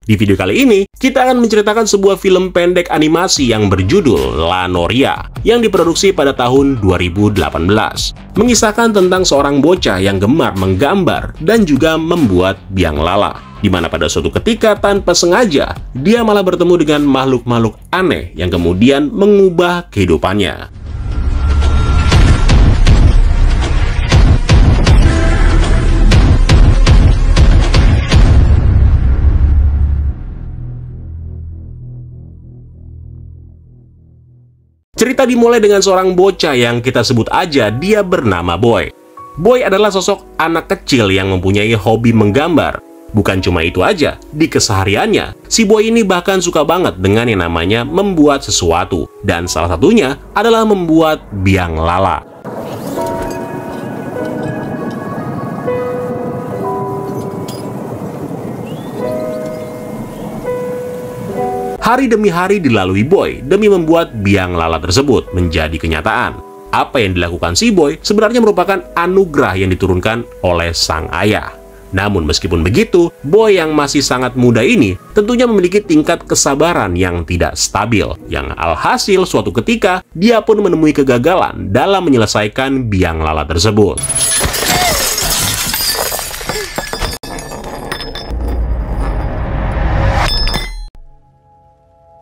Di video kali ini, kita akan menceritakan sebuah film pendek animasi yang berjudul La Noria, yang diproduksi pada tahun 2018. Mengisahkan tentang seorang bocah yang gemar menggambar dan juga membuat biang lala, di mana pada suatu ketika tanpa sengaja, dia malah bertemu dengan makhluk-makhluk aneh yang kemudian mengubah kehidupannya. Cerita dimulai dengan seorang bocah yang kita sebut aja dia bernama Boy. Boy adalah sosok anak kecil yang mempunyai hobi menggambar. Bukan cuma itu aja, di kesehariannya, si Boy ini bahkan suka banget dengan yang namanya membuat sesuatu. Dan salah satunya adalah membuat biang lala. Hari demi hari dilalui Boy demi membuat biang lala tersebut menjadi kenyataan. Apa yang dilakukan si Boy sebenarnya merupakan anugerah yang diturunkan oleh sang ayah. Namun meskipun begitu, Boy yang masih sangat muda ini tentunya memiliki tingkat kesabaran yang tidak stabil. Yang alhasil suatu ketika, dia pun menemui kegagalan dalam menyelesaikan biang lala tersebut.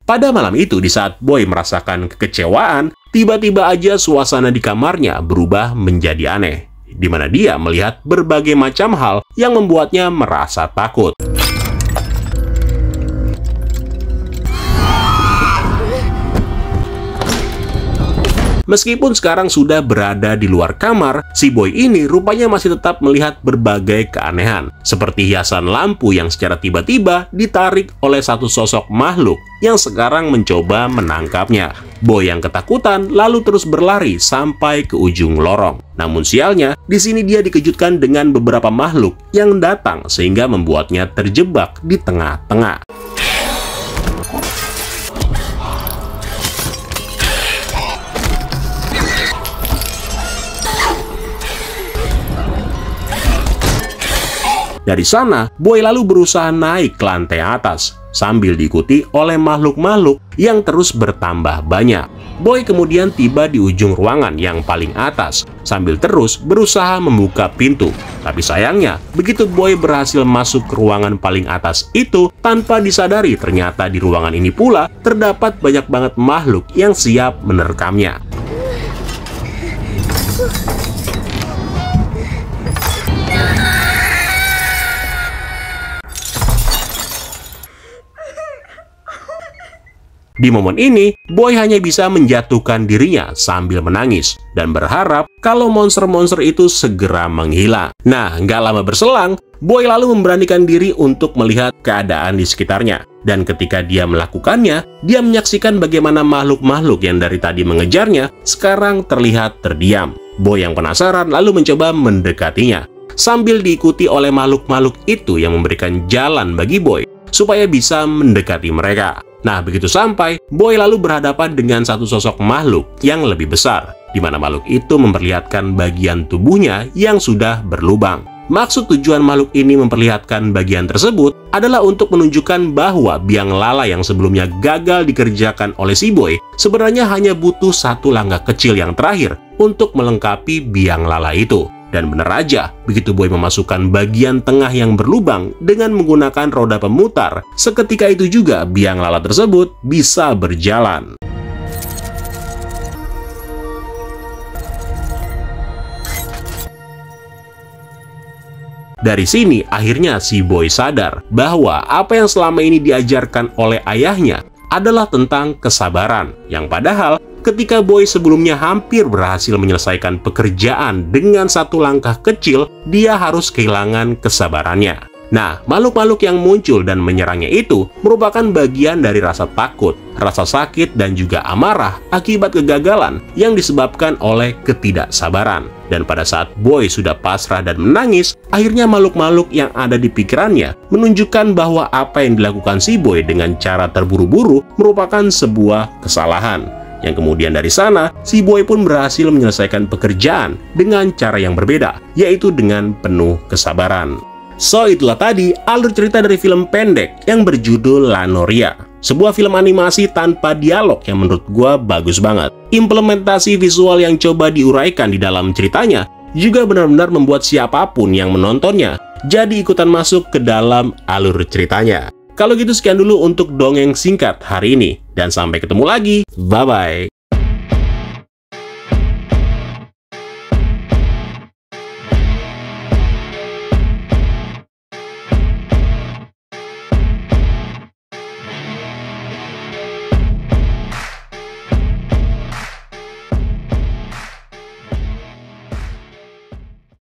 Pada malam itu, di saat Boy merasakan kekecewaan, tiba-tiba aja suasana di kamarnya berubah menjadi aneh, di mana dia melihat berbagai macam hal yang membuatnya merasa takut. Meskipun sekarang sudah berada di luar kamar, si Boy ini rupanya masih tetap melihat berbagai keanehan, seperti hiasan lampu yang secara tiba-tiba ditarik oleh satu sosok makhluk yang sekarang mencoba menangkapnya. Boy yang ketakutan lalu terus berlari sampai ke ujung lorong. Namun sialnya, di sini dia dikejutkan dengan beberapa makhluk yang datang sehingga membuatnya terjebak di tengah-tengah. Dari sana, Boy lalu berusaha naik ke lantai atas, sambil diikuti oleh makhluk-makhluk yang terus bertambah banyak. Boy kemudian tiba di ujung ruangan yang paling atas, sambil terus berusaha membuka pintu. Tapi sayangnya, begitu Boy berhasil masuk ke ruangan paling atas itu, tanpa disadari ternyata di ruangan ini pula terdapat banyak banget makhluk yang siap menerkamnya. Di momen ini, Boy hanya bisa menjatuhkan dirinya sambil menangis dan berharap kalau monster-monster itu segera menghilang. Nah, nggak lama berselang, Boy lalu memberanikan diri untuk melihat keadaan di sekitarnya. Dan ketika dia melakukannya, dia menyaksikan bagaimana makhluk-makhluk yang dari tadi mengejarnya sekarang terlihat terdiam. Boy yang penasaran lalu mencoba mendekatinya, sambil diikuti oleh makhluk-makhluk itu yang memberikan jalan bagi Boy supaya bisa mendekati mereka. Nah, begitu sampai, Boy lalu berhadapan dengan satu sosok makhluk yang lebih besar, di mana makhluk itu memperlihatkan bagian tubuhnya yang sudah berlubang. Maksud tujuan makhluk ini memperlihatkan bagian tersebut adalah untuk menunjukkan bahwa biang lala yang sebelumnya gagal dikerjakan oleh si Boy sebenarnya hanya butuh satu langkah kecil yang terakhir untuk melengkapi biang lala itu. Dan benar aja, begitu Boy memasukkan bagian tengah yang berlubang dengan menggunakan roda pemutar, seketika itu juga biang lala tersebut bisa berjalan. Dari sini, akhirnya si Boy sadar bahwa apa yang selama ini diajarkan oleh ayahnya adalah tentang kesabaran, yang padahal ketika Boy sebelumnya hampir berhasil menyelesaikan pekerjaan dengan satu langkah kecil, dia harus kehilangan kesabarannya. Nah, makhluk-makhluk yang muncul dan menyerangnya itu merupakan bagian dari rasa takut, rasa sakit, dan juga amarah akibat kegagalan yang disebabkan oleh ketidaksabaran. Dan pada saat Boy sudah pasrah dan menangis, akhirnya makhluk-makhluk yang ada di pikirannya menunjukkan bahwa apa yang dilakukan si Boy dengan cara terburu-buru merupakan sebuah kesalahan. Yang kemudian dari sana, si Boy pun berhasil menyelesaikan pekerjaan dengan cara yang berbeda, yaitu dengan penuh kesabaran. So, itulah tadi alur cerita dari film pendek yang berjudul La Noria. Sebuah film animasi tanpa dialog yang menurut gua bagus banget. Implementasi visual yang coba diuraikan di dalam ceritanya juga benar-benar membuat siapapun yang menontonnya jadi ikutan masuk ke dalam alur ceritanya. Kalau gitu sekian dulu untuk dongeng singkat hari ini. Dan sampai ketemu lagi. Bye-bye.